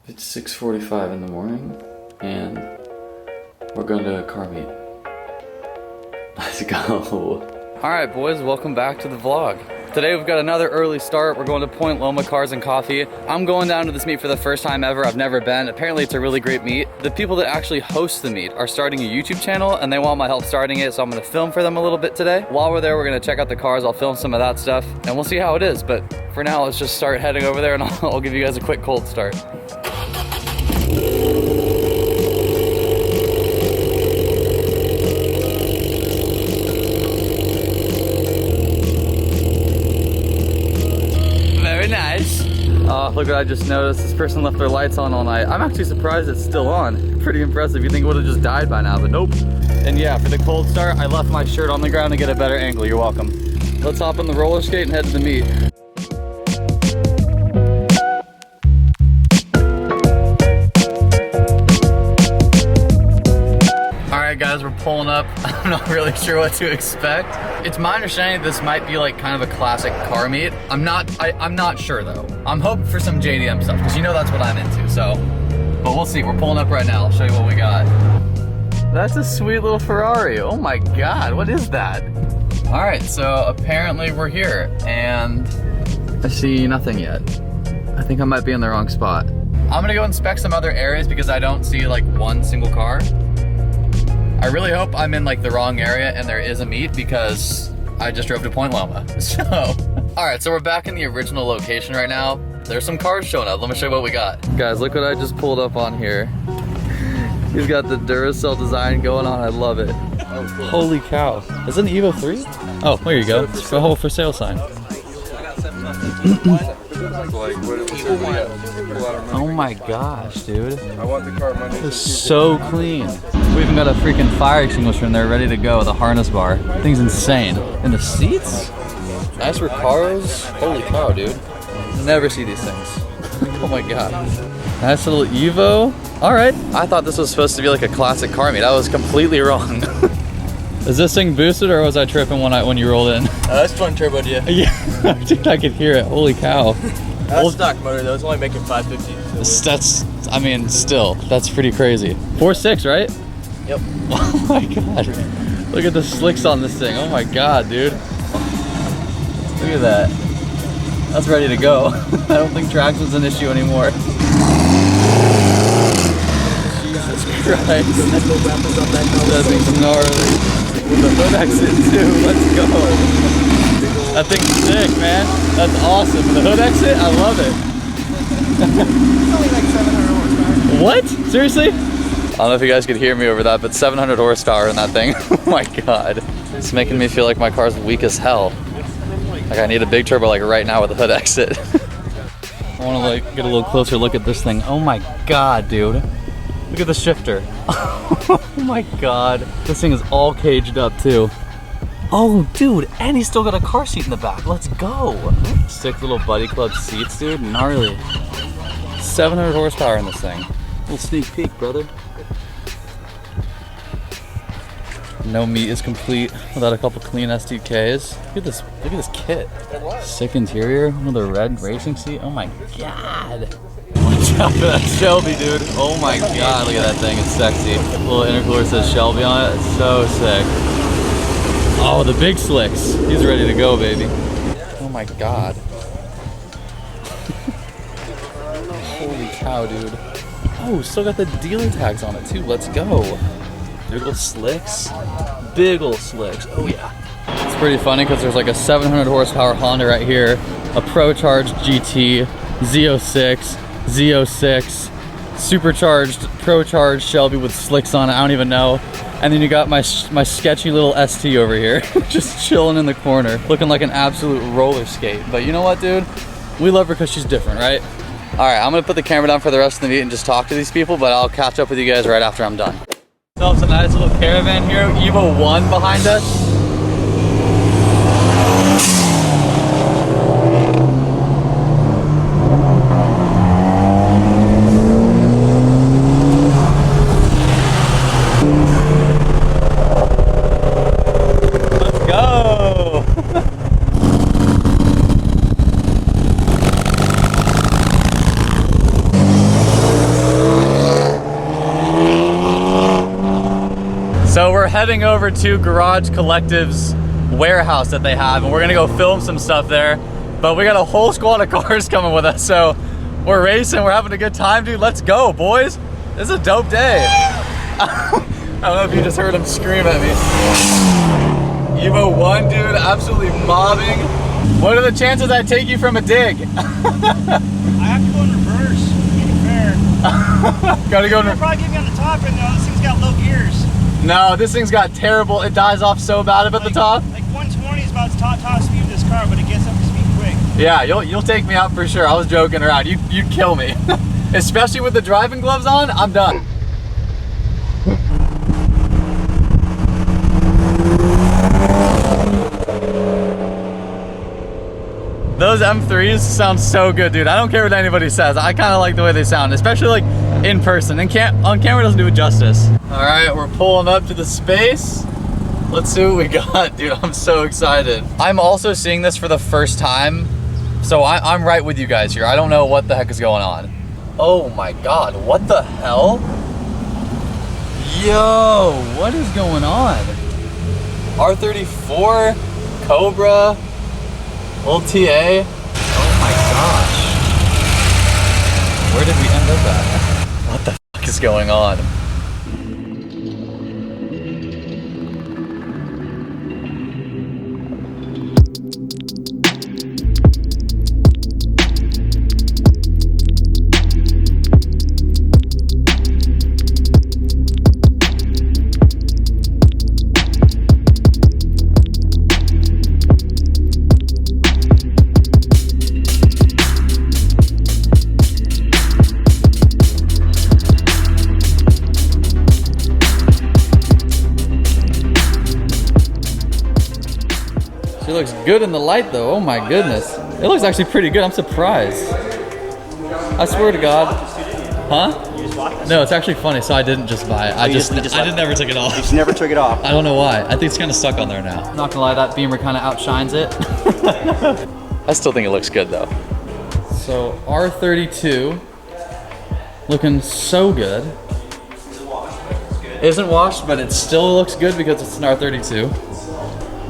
It's 6:45 in the morning and we're going to a car meet. Let's go. Alright boys, welcome back to the vlog. Today we've got another early start. We're going to Point Loma Cars and Coffee. I'm going down to this meet for the first time ever. I've never been. Apparently it's a really great meet. The people that actually host the meet are starting a YouTube channel and they want my help starting it, so I'm gonna film for them a little bit today. While we're there, we're gonna check out the cars. I'll film some of that stuff and we'll see how it is. But for now, let's just start heading over there and I'll give you guys a quick cold start. Oh, look what I just noticed. This person left their lights on all night. I'm actually surprised it's still on. Pretty impressive. You think it would have just died by now, but nope. And yeah, for the cold start, I left my shirt on the ground to get a better angle. You're welcome. Let's hop on the roller skate and head to the meet. Alright guys, we're pulling up. I'm not really sure what to expect. It's my understanding this might be like kind of a classic car meet. I'm not sure though. I'm hoping for some JDM stuff because you know that's what I'm into, so. But we'll see, we're pulling up right now. I'll show you what we got. That's a sweet little Ferrari. Oh my God, what is that? All right, so apparently we're here and I see nothing yet. I think I might be in the wrong spot. I'm gonna go inspect some other areas because I don't see like one single car. I really hope I'm in like the wrong area and there is a meet because I just drove to Point Loma. So, all right, so we're back in the original location right now. There's some cars showing up. Let me show you what we got. Guys, look what I just pulled up on here. He's got the Duracell design going on. I love it. Oh, cool. Holy cow. Is it an Evo 3? Oh, there you go. It's a whole for sale sign. Oh my gosh, dude. I want the car money. It's so clean. We even got a freaking fire extinguisher in there ready to go, the harness bar. Thing's insane. And the seats? Nice Recaros. Holy cow, dude. Never see these things. Oh my God. Nice little Evo. All right. I thought this was supposed to be like a classic car meet. I was completely wrong. Is this thing boosted or was I tripping when you rolled in? That's twin turbo, yeah. Yeah, dude, I could hear it. Holy cow. That's stock motor though. It's only making 550. So that's, I mean, still, that's pretty crazy. 4.6, right? Yep. Oh my God. Look at the slicks on this thing. Oh my God, dude. Look at that. That's ready to go. I don't think traction's an issue anymore. Jesus Christ. That thing's gnarly. With the hood exit too, let's go. That thing's sick, man. That's awesome. The hood exit, I love it. it's only like 700 horsepower. What? Seriously? I don't know if you guys could hear me over that, but 700 horsepower in that thing. Oh my God. It's making me feel like my car's weak as hell. Like I need a big turbo like right now with the hood exit. I want to like get a little closer look at this thing. Oh my God, dude. Look at the shifter. Oh my God. This thing is all caged up too. Oh dude, and he's still got a car seat in the back. Let's go. Sick little buddy club seats, dude. Gnarly. 700 horsepower in this thing. Little sneak peek, brother. No meet is complete without a couple clean SDKs. Look at this kit. Sick interior with a red racing seat. Oh my God. Watch out for that Shelby, dude. Oh my God, look at that thing, it's sexy. Little intercooler says Shelby on it, it's so sick. Oh, the big slicks. He's ready to go, baby. Oh my God. Holy cow, dude. Oh, still got the dealer tags on it too, let's go. Big ol' slicks. Big ol' slicks, oh yeah. It's pretty funny because there's like a 700 horsepower Honda right here, a ProCharged GT, Z06, Z06, supercharged, ProCharged Shelby with slicks on it, I don't even know. And then you got my sketchy little ST over here, just chilling in the corner, looking like an absolute roller skate. But you know what, dude? We love her because she's different, right? All right, I'm gonna put the camera down for the rest of the meet and just talk to these people, but I'll catch up with you guys right after I'm done. So it's a nice little caravan here, Evo 1 behind us. So we're heading over to Garage Collective's warehouse that they have, and we're gonna go film some stuff there. But we got a whole squad of cars coming with us, so we're racing, we're having a good time, dude. Let's go, boys. This is a dope day. I don't know if you just heard him scream at me. Evo 1, dude, absolutely mobbing. What are the chances I take you from a dig? I have to go in reverse, to be fair. Gotta go in I'll probably get me on the top end though. This thing's got low gears. No, this thing's got terrible, it dies off so bad up at the top. Like 120 is about the top speed of this car, but it gets up to speed quick. Yeah, you'll take me out for sure. I was joking around. You'd kill me. Especially with the driving gloves on, I'm done. Those M3s sound so good, dude. I don't care what anybody says. I kind of like the way they sound, especially like in person. And on camera doesn't do it justice. All right, we're pulling up to the space. Let's see what we got, dude. I'm so excited. I'm also seeing this for the first time, so I'm right with you guys here. I don't know what the heck is going on. Oh my God, what the hell? Yo, what is going on? R34, Cobra, little TA. Oh my gosh. Where did we end up at? What the fuck is going on? She looks good in the light though, oh my goodness. It looks actually pretty good, I'm surprised. I swear to God. Huh? No, it's actually funny, so I didn't just buy it. I never took it off. You just never took it off. I don't know why. I think it's kind of stuck on there now. Not gonna lie, that Beamer kind of outshines it. I still think it looks good though. So R32, looking so good. Isn't washed, but it still looks good because it's an R32.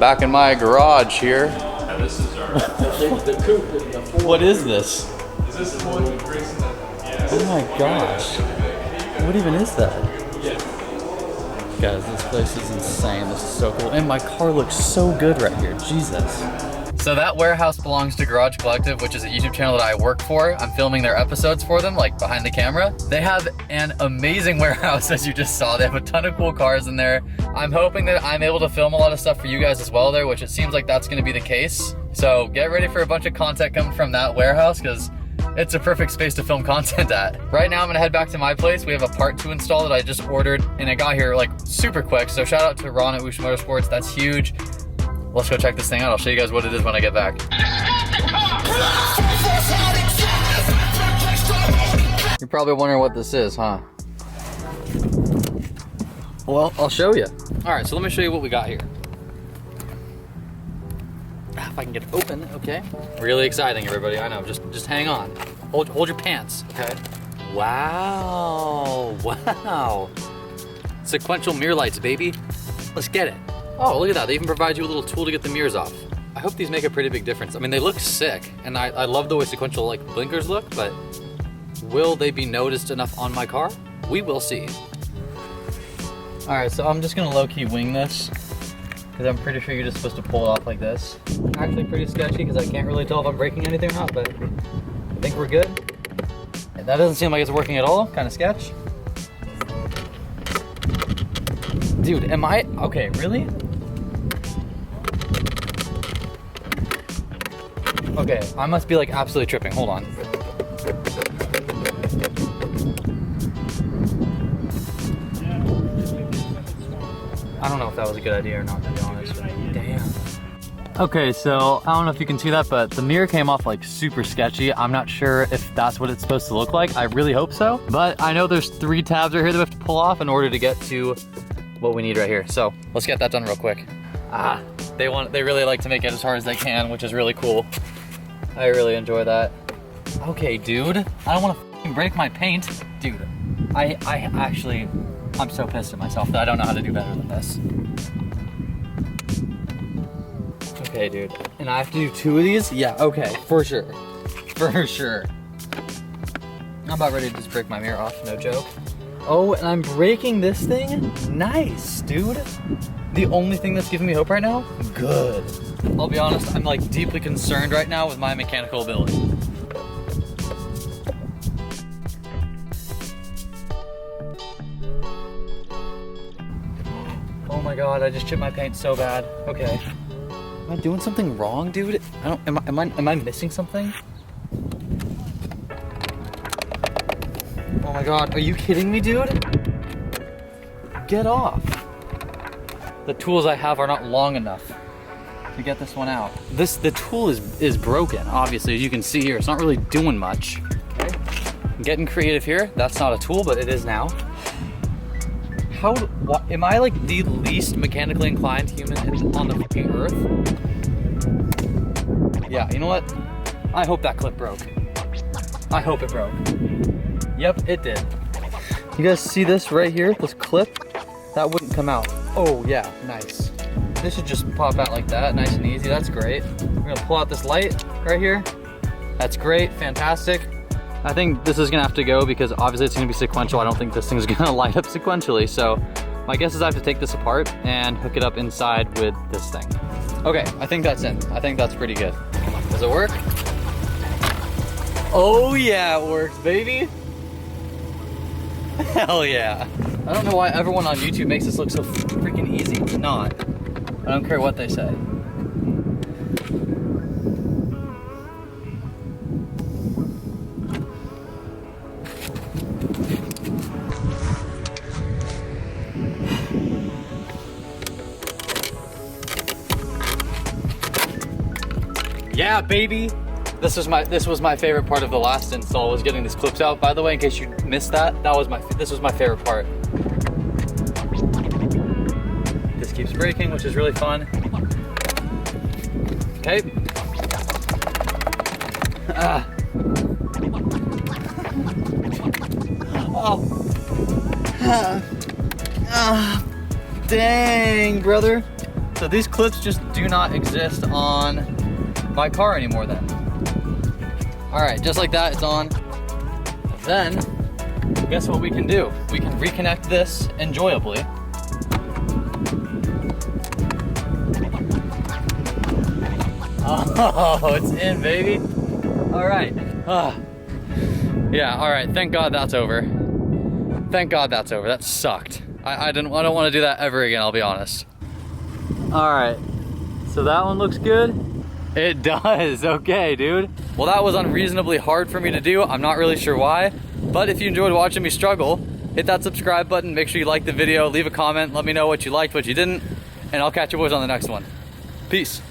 Back in my garage here. And this is our the coupe and the Ford. What is this? Is this the one racing the? Yes. Oh my gosh. What even is that? Yeah. Guys, this place is insane. This is so cool. And my car looks so good right here. Jesus. So that warehouse belongs to Garage Collective, which is a YouTube channel that I work for. I'm filming their episodes for them, like behind the camera. They have an amazing warehouse, as you just saw. They have a ton of cool cars in there. I'm hoping that I'm able to film a lot of stuff for you guys as well there, which it seems like that's gonna be the case. So get ready for a bunch of content coming from that warehouse, because it's a perfect space to film content at. Right now I'm gonna head back to my place. We have a part to install that I just ordered, and it got here like super quick. So shout out to Ron at Wich Motorsports, that's huge. Let's go check this thing out. I'll show you guys what it is when I get back. You're probably wondering what this is, huh? Well, I'll show you. All right, so let me show you what we got here. If I can get it open, okay. Really exciting, everybody. I know, just hang on. Hold your pants, okay? Wow, wow. Sequential mirror lights, baby. Let's get it. Oh, look at that. They even provide you a little tool to get the mirrors off. I hope these make a pretty big difference. I mean, they look sick, and I love the way sequential like blinkers look, but will they be noticed enough on my car? We will see. All right, so I'm just gonna low-key wing this, because I'm pretty sure you're just supposed to pull it off like this. Actually pretty sketchy, because I can't really tell if I'm breaking anything or not, but I think we're good. And that doesn't seem like it's working at all, kind of sketch. Dude, am I, okay, really? Okay, I must be like absolutely tripping, hold on. I don't know if that was a good idea or not, to be honest. Damn. Okay, so I don't know if you can see that, but the mirror came off like super sketchy. I'm not sure if that's what it's supposed to look like. I really hope so. But I know there's 3 tabs right here that we have to pull off in order to get to what we need right here. So let's get that done real quick. They really like to make it as hard as they can, which is really cool. I really enjoy that. Okay, dude, I don't want to break my paint. Dude, I actually, I'm so pissed at myself that I don't know how to do better than this. Okay, dude. And I have to do 2 of these? Yeah, okay, for sure. For sure. I'm about ready to just break my mirror off, no joke. Oh, and I'm breaking this thing? Nice, dude. The only thing that's giving me hope right now? Good. I'll be honest, I'm like deeply concerned right now with my mechanical ability. Oh my god, I just chipped my paint so bad. Okay. Am I doing something wrong, dude? Am I missing something? Oh my god, are you kidding me, dude? Get off. The tools I have are not long enough to get this one out. The tool is broken, obviously, as you can see here. It's not really doing much. Okay. I'm getting creative here. That's not a tool, but it is now. What, am I like the least mechanically inclined human on the fucking earth? Yeah, you know what? I hope that clip broke. I hope it broke. Yep, it did. You guys see this right here? This clip? That wouldn't come out. Oh yeah, nice. This should just pop out like that, nice and easy. That's great. We're gonna pull out this light right here. That's great, fantastic. I think this is gonna have to go because obviously it's gonna be sequential. I don't think this thing's gonna light up sequentially. So my guess is I have to take this apart and hook it up inside with this thing. Okay, I think that's in. I think that's pretty good. Does it work? Oh yeah, it works, baby. Hell yeah. I don't know why everyone on YouTube makes this look so freaking easy. It's not. I don't care what they say. Yeah, baby. This was my favorite part of the last install, was getting these clips out. By the way, in case you missed that, this was my favorite part. This keeps breaking, which is really fun. Okay. Dang, brother. So these clips just do not exist on my car anymore then. All right, just like that, it's on. Then, guess what we can do? We can reconnect this enjoyably. Oh, it's in, baby. All right. Yeah, all right, thank God that's over. Thank God that's over, that sucked. I don't want to do that ever again, I'll be honest. All right, so that one looks good. It does, okay, dude. Well, that was unreasonably hard for me to do. I'm not really sure why, but if you enjoyed watching me struggle, hit that subscribe button, make sure you like the video, leave a comment, let me know what you liked, what you didn't, and I'll catch you boys on the next one. Peace.